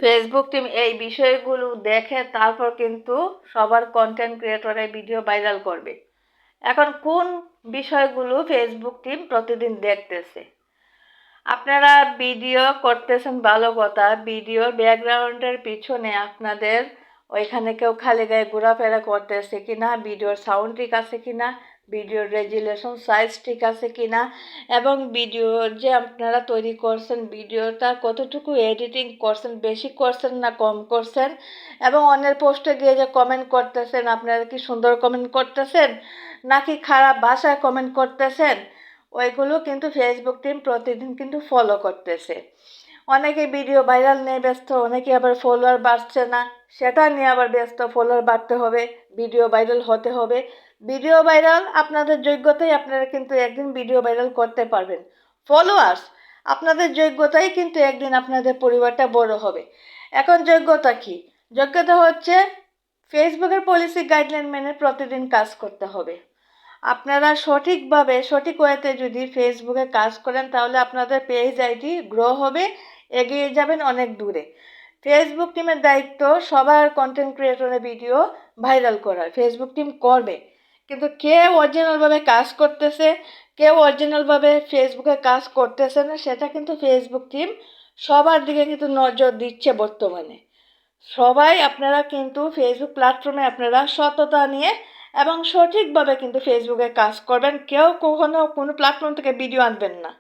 Facebook team এই বিষয়গুলো দেখে তারপর কিন্তু সবার কন্টেন্ট ক্রিয়েটরের ভিডিও ভাইরাল করবে। এখন কোন বিষয়গুলো ফেসবুক টিম প্রতিদিন দেখতেছে? আপনারা ভিডিও করতেছেন ভালো কথা, ভিডিওর ব্যাকগ্রাউন্ডের পিছনে আপনাদের ওইখানে কেউ খালি গায়ে ঘোরাফেরা করতেছে কিনা, ভিডিওর সাউন্ড ঠিক আছে কিনা, ভিডিওর রেজুলেশন সাইজ ঠিক আছে কিনা, এবং ভিডিও যে আপনারা তৈরি করছেন ভিডিওটা কতটুকু এডিটিং করছেন, বেশি করছেন না কম করছেন, এবং অন্যের পোস্টে গিয়ে যে কমেন্ট করতেছেন আপনারা কি সুন্দর কমেন্ট করতেছেন নাকি খারাপ ভাষায় কমেন্ট করতেছেন, ওইগুলো কিন্তু ফেসবুক টিম প্রতিদিন কিন্তু ফলো করতেছে। অনেকে ভিডিও ভাইরাল নিয়ে ব্যস্ত, অনেকে আবার ফলোয়ার বাড়ছে না সেটা নিয়ে আবার ব্যস্ত, ফলোয়ার বাড়তে হবে, ভিডিও ভাইরাল হতে হবে। ভিডিও ভাইরাল আপনাদের যোগ্যতায় আপনারা কিন্তু একদিন ভিডিও ভাইরাল করতে পারবেন। ফলোয়ার্স আপনাদের যোগ্যতাই কিন্তু একদিন আপনাদের পরিবারটা বড় হবে। এখন যোগ্যতা কি? যোগ্যতা হচ্ছে ফেসবুকের পলিসি গাইডলাইন মেনে প্রতিদিন কাজ করতে হবে। আপনারা সঠিকভাবে সঠিক ওয়েতে যদি ফেসবুকে কাজ করেন তাহলে আপনাদের পেজ আইডি গ্রো হবে, এগিয়ে যাবেন অনেক দূরে। ফেসবুক টিমের দায়িত্ব সবার কন্টেন্ট ক্রিয়েটরের ভিডিও ভাইরাল করা, ফেসবুক টিম করবে, কিন্তু কে অরিজিনালভাবে কাজ করতেছে, কেউ অরিজিনালভাবে ফেসবুকে কাজ করতেছে না সেটা কিন্তু ফেসবুক টিম সবার দিকে কিন্তু নজর দিচ্ছে বর্তমানে। সবাই আপনারা কিন্তু ফেসবুক প্ল্যাটফর্মে আপনারা সততা নিয়ে এবং সঠিকভাবে কিন্তু ফেসবুকে কাজ করবেন, কেউ কখনো কোনো প্ল্যাটফর্ম থেকে ভিডিও আনবেন না।